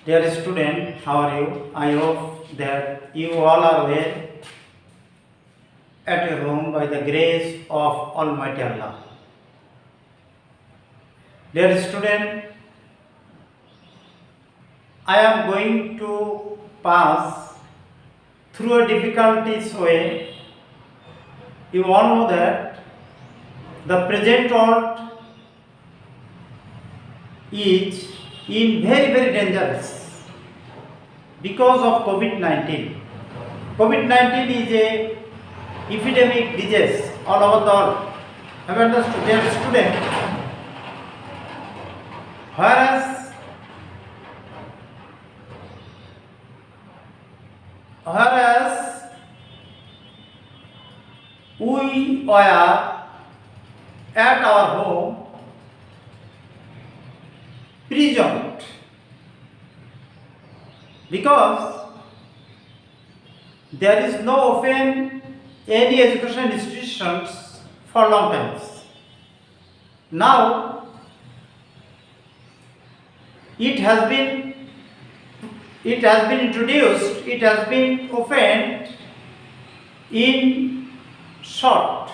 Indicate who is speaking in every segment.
Speaker 1: Dear student, how are you? I hope that you all are well at your home by the grace of Almighty Allah. Dear student, I am going to pass through a difficulties way. You all know that the present world is in very dangerous because of COVID-19. COVID-19 is a epidemic disease all over the world. Have you understood, dear student? Whereas we were at our home prisoned because there is no open any education institutions for long times. Now it has been introduced, it has been opened in short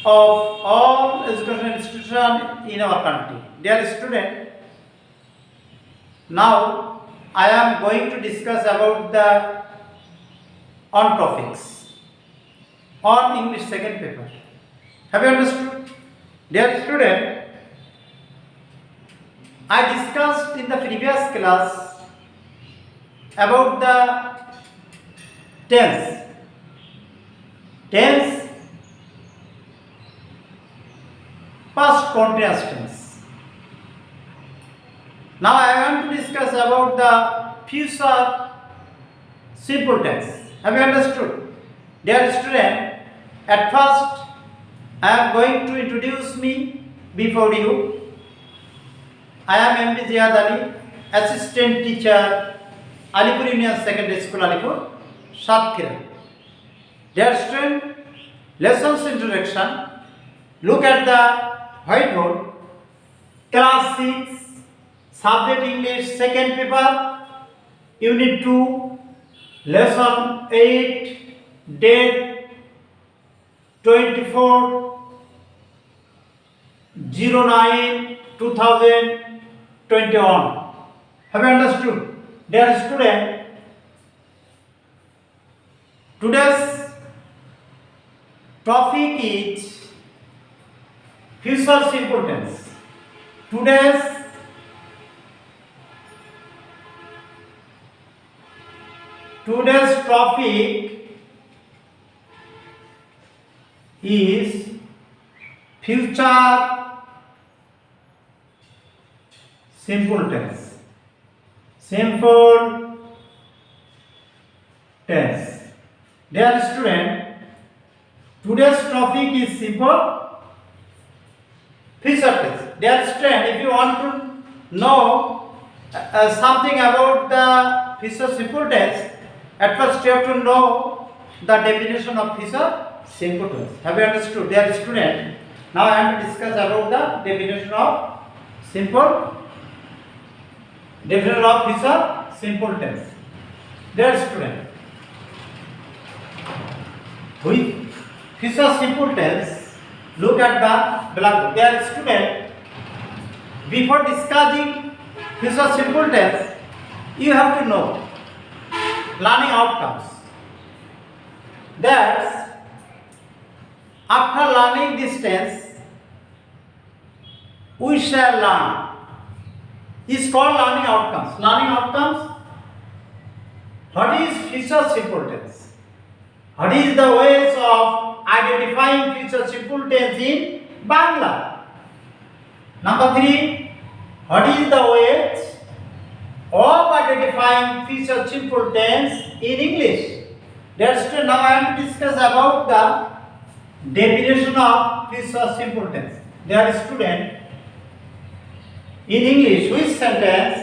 Speaker 1: of all education institutions in our country. Dear student, now I am going to discuss about the on topics on English second paper. Have you understood? Dear student, I discussed in the previous class about the tense. Tense, past continuous tense. Now I want to discuss about the future simple tense. Have you understood? Dear student, at first I am going to introduce me before you. I am MB Ziyad Ali, Assistant Teacher, Alipur Union Secondary School, Alipur, Satkhira. Dear student, lessons introduction. Look at the whiteboard. Class 6, Subject English, second paper, Unit 2, Lesson 8, date 24/09/2021. Have you understood? Dear student, today's topic is future simple tense. Today's topic is future simple tense. Simple tense. Dear student, today's topic is simple future tense. Dear student, if you want to know something about the future simple tense, at first you have to know the definition of future simple tense. Have you understood, dear student? Now I am to discuss about the definition of future simple tense. Dear student, with future simple tense, look at the blackboard. Dear student, before discussing future simple tense, you have to know learning outcomes. That's after learning this tense, we shall learn. Is called learning outcomes. Learning outcomes. What is future simple tense? What is the ways of identifying future simple tense in Bangla? Number 3. What is the ways of identifying future simple tense in English? Dear student, now I am to discuss about the definition of future simple tense. Dear student, in English, which sentence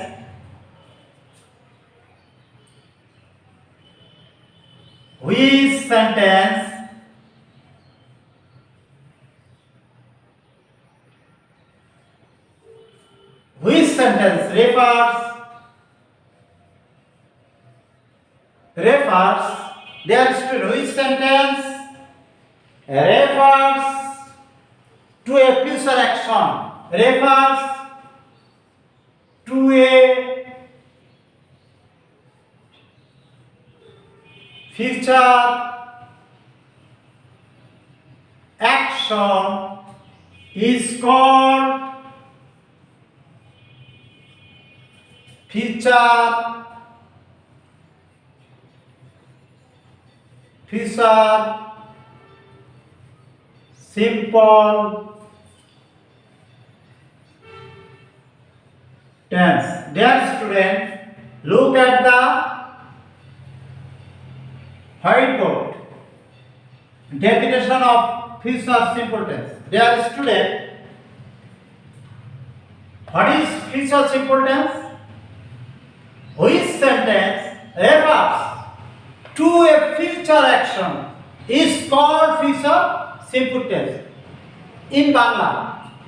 Speaker 1: which sentence refers dear student, which sentence refers to a future action, refers to a future action is called future simple tense. Dear student, look at the whiteboard. Definition of future simple tense. Dear student, what is future simple tense? Which sentence refers to a future action is called future simple tense. In Bangla,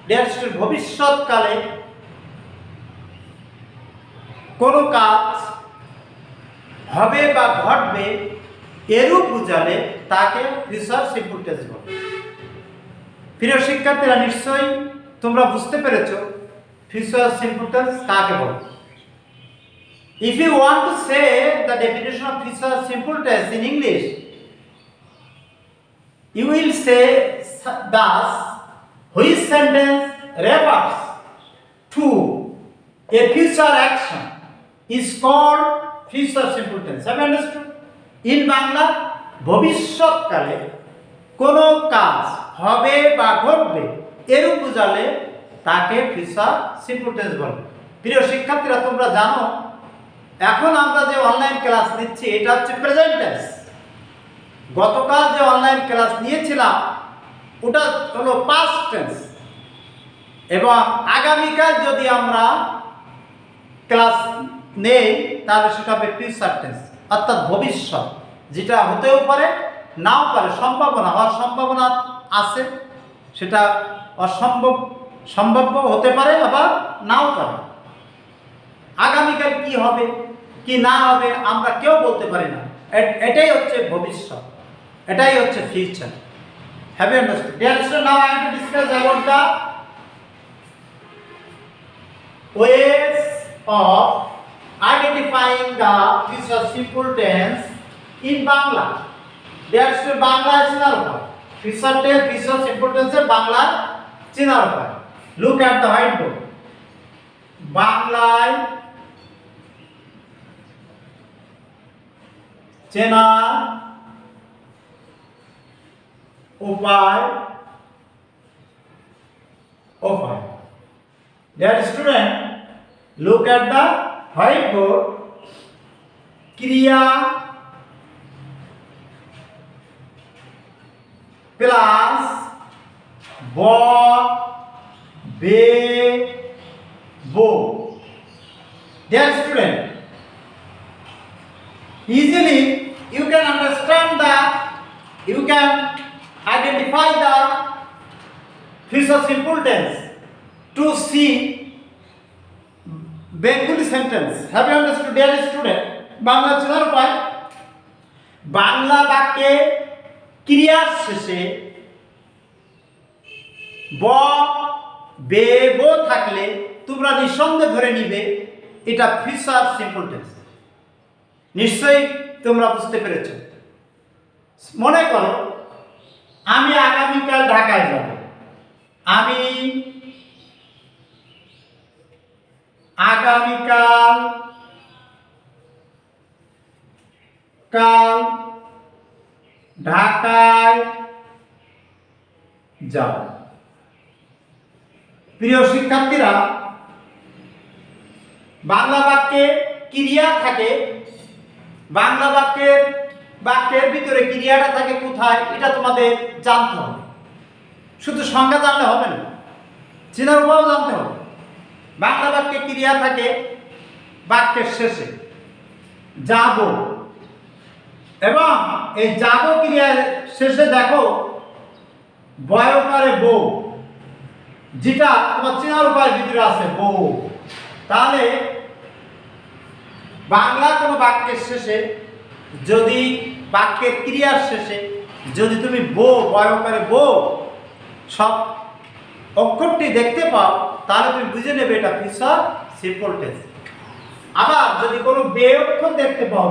Speaker 1: dear student, ভবিষ্যৎকালে কোনো কাজ হবে বা ঘটবে এরূপ বুঝালে তাকে future simple tense বলে। প্রিয় শিক্ষার্থীরা, নিশ্চয়ই তোমরা বুঝতে পেরেছো ফিউচার সিম্পল টেন্স কাকে বলে। If you want to say the definition of future simple tense in English, you will say thus: which sentence refers to a future action is called future simple tense. Have you understood? In Bangla, ভবিষ্যৎকালে কোনো কাজ হবে বা ঘটবে এরূপ বুঝালে তাকে future simple tense বলে। প্রিয় শিক্ষার্থীরা, তোমরা জানো এখন আমরা যে অনলাইন ক্লাস নিচ্ছি এটা হচ্ছে প্রেজেন্ট টেন্স। গতকাল যে অনলাইন ক্লাস নিয়েছিলাম ওটা হলো পাস্ট টেন্স, এবং আগামীকাল যদি আমরা ক্লাস নেই তাহলে সেটা হবে ফিউচার টেন্স, অর্থাৎ ভবিষ্যৎ, যেটা হতেও পারে নাও পারে, সম্ভাবনা হওয়ার সম্ভাবনা আছে, সেটা সম্ভাব্য হতে পারে আবার নাও পারে। আগামীকাল কি হবে কি না হবে আমরা কেউ বলতে পারি না, এটাই হচ্ছে ভবিষ্যৎ, এটাই হচ্ছে future. Have you understood? Dear student, now I am to discuss about the ways of identifying the future simple tense in Bangla. Dear student, Bangla চেনার উপায়, ফিউচার টেন্স ফিউচার সিম্পল টেন্সের বাংলা চেনার উপায়। Look at the white board. বাংলায় চেনা উপায়। Dear student, look at the whiteboard. ক্রিয়া plus ব বে বো। Dear student, easily you can understand that you can identify the future simple tense to see Bengali sentence. Have you understood, dear student? Bangla চেনার উপায়, বাংলা বাক্যে ক্রিয়ার শেষে ব বে বো থাকলে তোমরা নিঃসন্দেহে ধরে নিবে এটা ফিউচার সিম্পল টেন্স। নিশ্চয়ই তোমরা বুঝতে পেরেছ। মনে করো আমি আগামীকাল ঢাকায় যাব, আমি আগামীকাল ঢাকায় যাব। প্রিয় শিক্ষার্থীরা, বাংলা বাক্যে ক্রিয়া থাকে, বাংলা বাক্যের ভিতরে ক্রিয়াটা থাকে কোথায় এটা তোমাদের জানতে হবে। শুধু সংজ্ঞা জানলে হবে না, চেনার উপায়ও জানতে হবে। বাংলা বাক্যে ক্রিয়া থাকে বাক্যের শেষে যাব, এবং এই যাব ক্রিয়ার শেষে দেখো বয়কারে বউ, যেটা তোমার চেনার উপায়ের ভিতরে আছে বউ। তাহলে বাংলা কোনো বাক্যের শেষে যদি বাক্যের ক্রিয়ার শেষে যদি তুমি বয়কারে সব অক্ষরটি দেখতে পাও তাহলে তুমি বুঝে নেবে এটা ফিউচার সিম্পল টেন্স। আবার যদি কোনো বে অক্ষর দেখতে পাও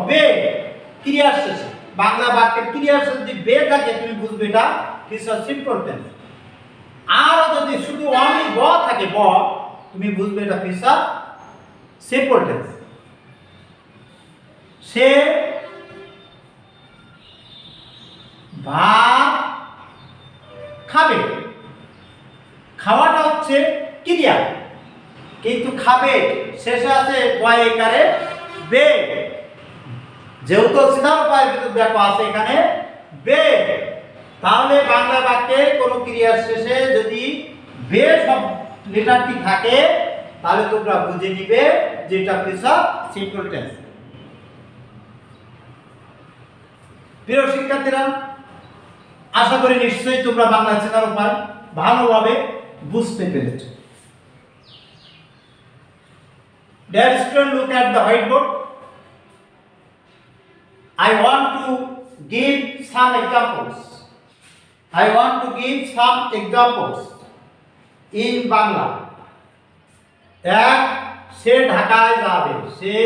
Speaker 1: ক্রিয়ার শেষে বাংলা বাক্যের ক্রিয়ার শেষে যদি থাকে তুমি বুঝবে এটা ফিউচার সিম্পল টেন্স। আর যদি শুধু অনলি থাকে তুমি বুঝবে এটা ফিউচার সিম্পল টেন্স। সে ভাত খাবে, খাওয়াটা হচ্ছে ক্রিয়া, কিন্তু খাবে শেষে আছে বয়কারে বে, যেহেতু সিধার উপায়ের ভিতর দেখো আছে এখানে বে, তাহলে বাংলা বাক্যে কোনো ক্রিয়ার শেষে যদি বে সব লেটারটি থাকে তাহলে তোমরা বুঝে নিবে যে এটা ফিউচার সিম্পল টেন্স। প্রিয় শিক্ষার্থীরা, আশা করি নিশ্চয়ই তোমরা বাংলা চেনার উপায় ভালোভাবে বুঝতে পেরেছো। Dear student, look at the whiteboard. I want to give some examples. I want to give some examples in Bangla. এক, সে ঢাকায় যাবে, সে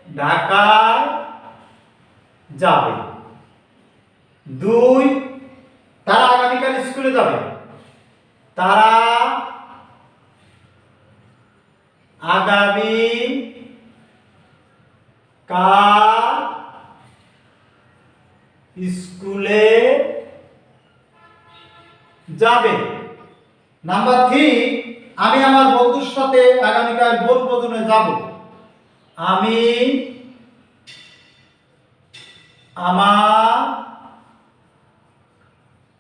Speaker 1: ঢাকায় যাবে। দুই, তারা আগামীকাল স্কুলে যাবে, তারা আগামী কাল স্কুলে যাবে। নাম্বার 3, আমি আমার বন্ধুর সাথে আগামীকাল বনভোজনে যাব, আমি আমার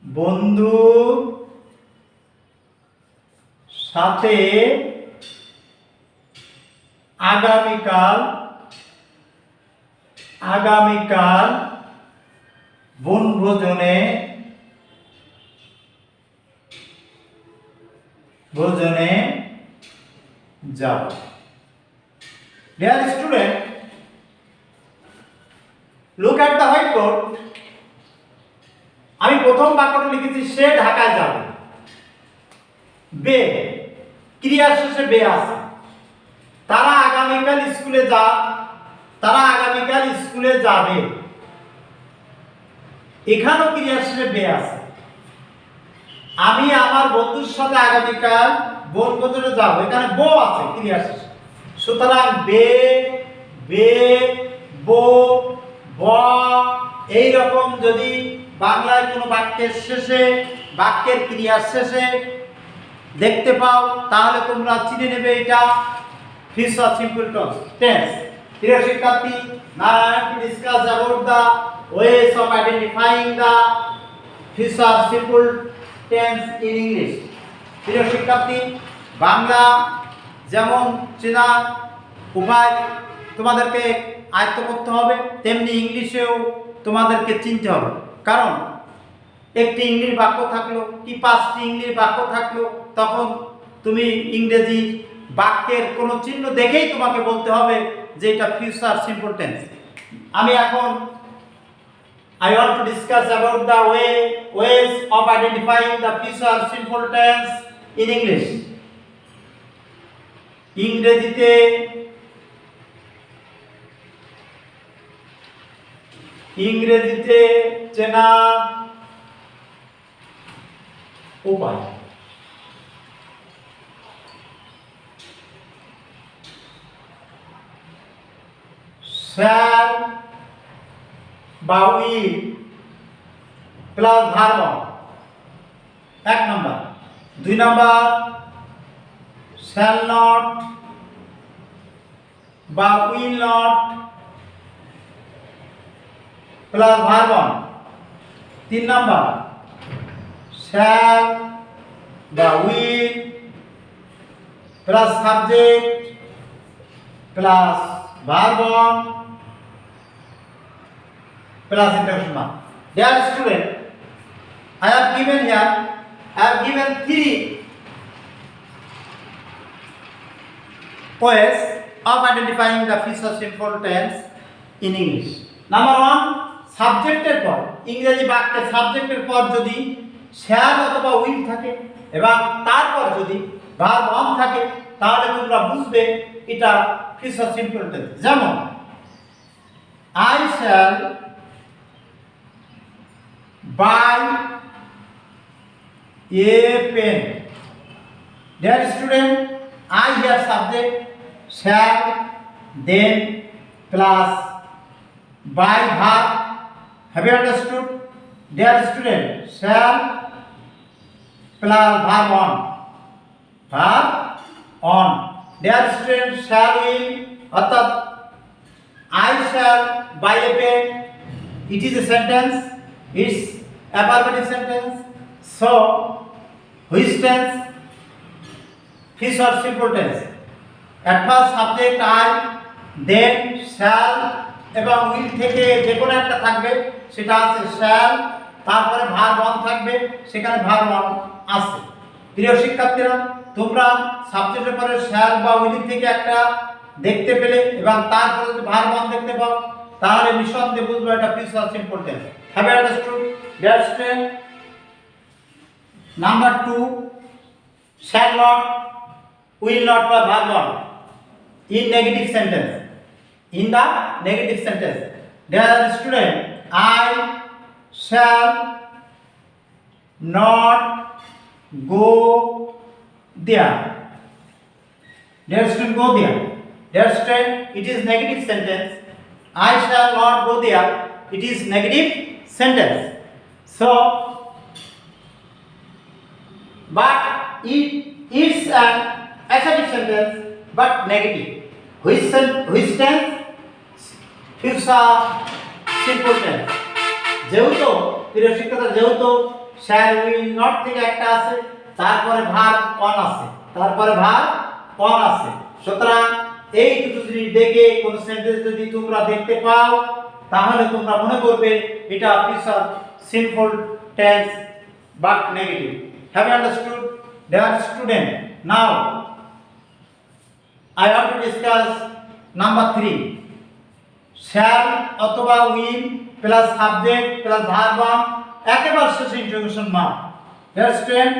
Speaker 1: বন্ধুর সাথে আগামীকাল বনভোজনে যাব। Dear student, look at the whiteboard. আমি প্রথম বাক্যটা লিখেছি সে ঢাকায় যাবে, বে ক্রিয়ার শেষে বে আছে। তারা আগামীকাল স্কুলে যাবে, এখানেও ক্রিয়ার শেষে বে আছে। আমি আমার বন্ধুর সাথে আগামীকাল বনভোজনে যাব, এখানে বো আছে ক্রিয়ার শেষে। সুতরাং বে বো ব এইরকম যদি বাংলায় কোনো বাক্যের শেষে বাক্যের ক্রিয়ার শেষে দেখতে পাও তাহলে তোমরা চিনে নেবে এটা ফিউচার সিম্পল টেন্স। প্রিয় শিক্ষার্থী, now I am to discuss about the ways of identifying the future simple tense in English. প্রিয় শিক্ষার্থী, বাংলা যেমন চেনা উপায় তোমাদেরকে আয়ত্ত করতে হবে, তেমনি ইংলিশেও তোমাদেরকে চিনতে হবে। কারণ একটি ইংলিশ বাক্য থাকলো কি 5টি ইংলিশ বাক্য থাকলো, তখন তুমি ইংরেজি বাক্যের কোনো চিহ্ন দেখেই তোমাকে বলতে হবে যে এটা ফিউচার সিম্পল টেন্স। আমি এখন I want to discuss about the ways of identifying the future simple tense in English. ইংরেজিতে চেনার উপায়। shall বা will plus verb 1 number. 2 number shall not বা will not plus verb 3 number shall বা will plus subject plus verb plus interrogation mark. Dear student, I have given 3 ways of identifying the future simple tense in English. Number one, সাবজেক্টের পর ইংরেজি বাক্যে সাবজেক্টের পর যদি shall অথবা will থাকে এবং তারপর যদি ভার্ব অন থাকে তাহলে তোমরা বুঝবে এটা ফিউচার সিম্পল টেন্স। যেমন I shall buy a pen. Dear student, I here subject shall then plus by verb. Have you understood? Dear student, shall plus verb on. Verb on. Dear student, shall will অর্থাৎ I shall buy a pen. It is a sentence. It's affirmative sentence. So, which tense? Future simple tense. At first subject I, then shall এবং will থেকে যে কোনো একটা থাকবে সেটা আছে shall, তারপরে ভার্ব অন থাকবে সেখানে ভার্ব অন আছে। প্রিয় শিক্ষার্থীরা, তোমরা সাবজেক্টের পরে shall বা will থেকে একটা দেখতে পেলে এবং তারপরে যদি ভার্ব অন দেখতে পাও তাহলে নিঃসন্দেহে বুঝবে এটা future simple tense. Have you understood? That's ten. Number 2, shall not, will not বা verb on in negative sentence. In the negative sentence, dear student, I shall not go there. Dear student, go there. Dear student, it is negative sentence. I shall not go there. It is negative sentence. So, but it's an assertive sentence, but negative. Which tense? Future simple tense. যেহেতু প্রিয় শিক্ষার্থী, যেহেতু shall will not থেকে একটা আছে, তারপরে verb on আছে, সুতরাং এই দুটো জিনিস দেখে কোন সেন্টেন্স যদি তোমরা দেখতে পাও তাহলে তোমরা মনে করবে এটা future simple tense but negative. Have you understood? Dear student, now I want to discuss number 3. Shall অথবা will plus subject plus verb on একেবারে শেষে interrogation mark. Dear student,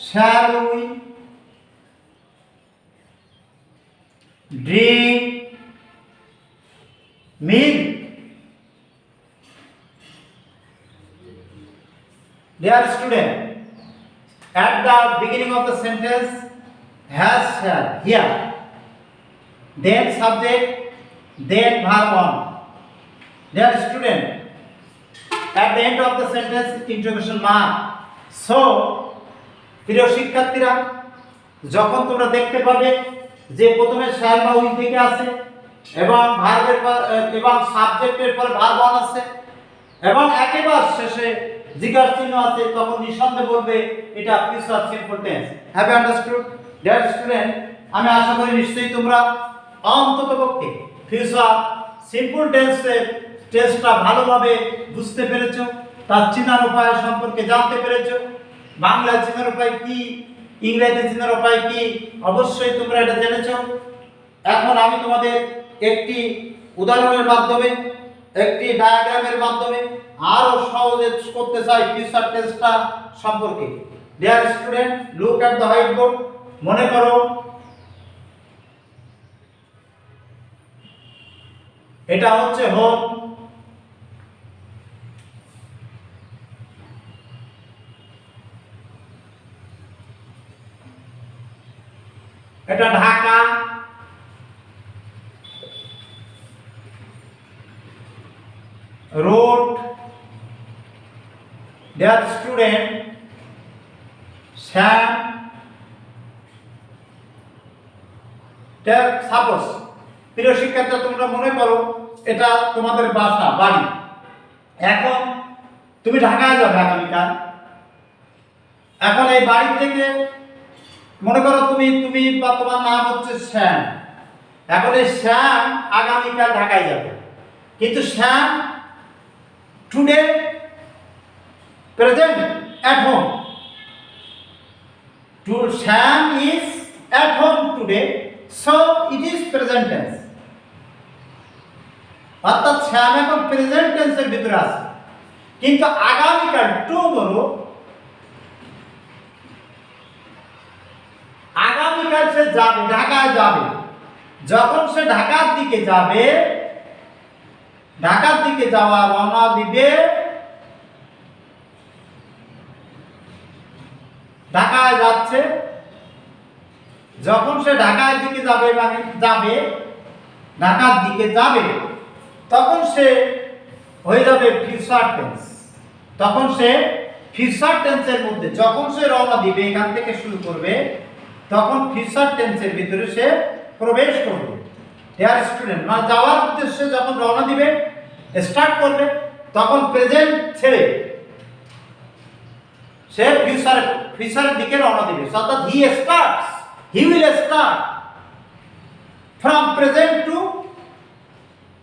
Speaker 1: shall we drink milk? Dear student, at the beginning of the sentence has shall here, then subject, then verb on. Dear student, at the end of the sentence interrogation mark. So, প্রিয় শিক্ষার্থীরা, যখন তোমরা দেখতে পাবে যে প্রথমে shall বা will থেকে আছে এবং ভার্বের পর এবং সাবজেক্টের পর ভার্ব অন আছে এবং একেবারে শেষে জিজ্ঞাসা চিহ্ন আছে, তখন নিঃসন্দেহে বলবে এটা future simple tense. Have you understood? Dear student, আমি আশা করি নিশ্চয়ই তোমরা অন্ততপক্ষে ফিউচার সিম্পল টেন্সের টেন্সটা ভালোভাবে বুঝতে পেরেছো, তার চিনার উপায় সম্পর্কে জানতে পেরেছো। বাংলা চিনার উপায় কি, ইংরেজি চিনার উপায় কি, অবশ্যই তোমরা এটা জেনেছো। এখন আমি তোমাদের একটি উদাহরণের মাধ্যমে, একটি ডায়াগ্রামের মাধ্যমে আরো সহজে করতে চাই ফিউচার টেন্সটা সম্পর্কে। Dear student, look at the white board. মনে করো এটা হচ্ছে হোম, এটা ঢাকা, রোড। ডিয়ার স্টুডেন্ট, শ্যাম। সাপোজ প্রিয় শিক্ষার্থী, তোমরা মনে করো এটা তোমাদের বাসা, বাড়ি। এখন তুমি ঢাকায় যাবে আগামীকাল। এখন এই বাড়ি থেকে মনে করো তুমি বা তোমার নাম হচ্ছে শ্যাম। এখন এই শ্যাম আগামীকাল ঢাকায় যাবে, কিন্তু Shyam today present at home. Sam is at home today, so it is present tense, অর্থাৎ শ্যাম এখন প্রেজেন্ট টেন্সের ভিতরে আছে, কিন্তু আগামীকাল টুমরো, আগামীকাল সে যাবে, ঢাকায় যাবে। যখন সে ঢাকার দিকে যাবে, ঢাকার দিকে যাওয়া রওনা দিবে, ঢাকায় যাচ্ছে, যখন সে ঢাকার দিকে যাবে, মানে যাবে, ঢাকার দিকে যাবে, তখন সে হয়ে যাবে ফিউচার টেন্স। তখন সে ফিউচার টেন্সের মধ্যে, যখন সে রওনা দিবে, এখান থেকে শুরু করবে, তখন ফিউচার টেন্সের ভিতরে সে প্রবেশ করবে। ডিয়ার স্টুডেন্ট, মানে যাওয়ার উদ্দেশ্যে যখন রওনা দিবে, স্টার্ট করবে, তখন প্রেজেন্ট ছেড়ে সে ফিউচারের দিকে রওনা দিবে। অর্থাৎ he will start from present to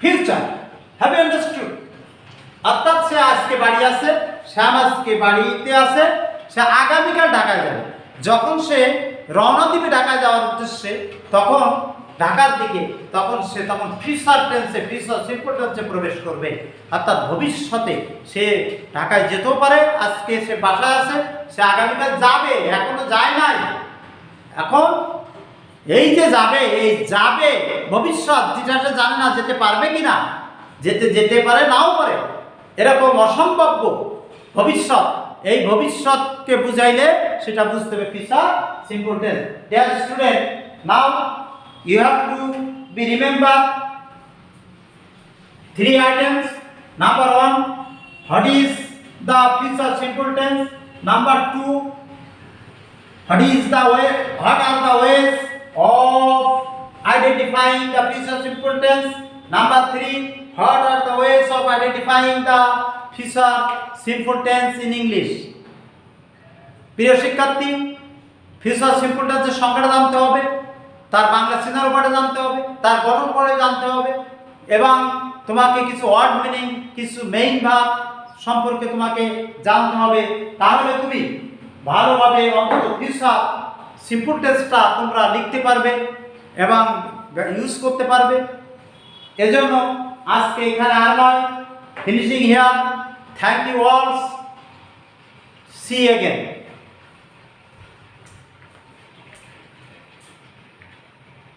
Speaker 1: future. Have you understood? অর্থাৎ সে আজকে বাড়ি আছে, শ্যাম আজকে বাড়িতে আছে, সে আগামীকাল ঢাকায় যাবে। যখন সে রওনা দিবে ঢাকায় যাওয়ার উদ্দেশ্যে, তখন ঢাকার দিকে, তখন ফিউচার টেন্সে, ফিউচার সিম্পল টেন্সে প্রবেশ করবে। অর্থাৎ ভবিষ্যতে সে ঢাকায় যেতেও পারে, আজকে সে বাসায় আছে, সে আগামীকাল যাবে, এখনো যায় নাই। এখন এই যে যাবে, এই যাবে ভবিষ্যৎ, যেটা সে জানে না যেতে পারবে কিনা, যেতে পারে, নাও পারে, এরকম অসম্ভাব্য ভবিষ্যৎ। এই ভবিষ্যৎকে বুঝাইলে সেটা বুঝতে হবে future simple tense. Deer student, now you have to be remember 3 items. Number 1, what is the future simple tense? Number 2, what are the ways of identifying the future simple tense? Number 3, what are the ways of identifying the future simple tense in English? প্রিয় শিক্ষার্থী, future simple টেন্সের সংজ্ঞাটা জানতে হবে, তার Bangla scenery পড়ে জানতে হবে, তার গঠন পড়ে জানতে হবে, এবং তোমাকে কিছু ওয়ার্ড মিনিং, কিছু মেইন ভাব সম্পর্কে তোমাকে জানতে হবে। তাহলে তুমি ভালোভাবে অন্তত ফিউচার সিম্পল টেন্সটা তোমরা লিখতে পারবে এবং ইউজ করতে পারবে। এজন্য আজকে এখানে আর নয়, finishing here. Thank you all, see again.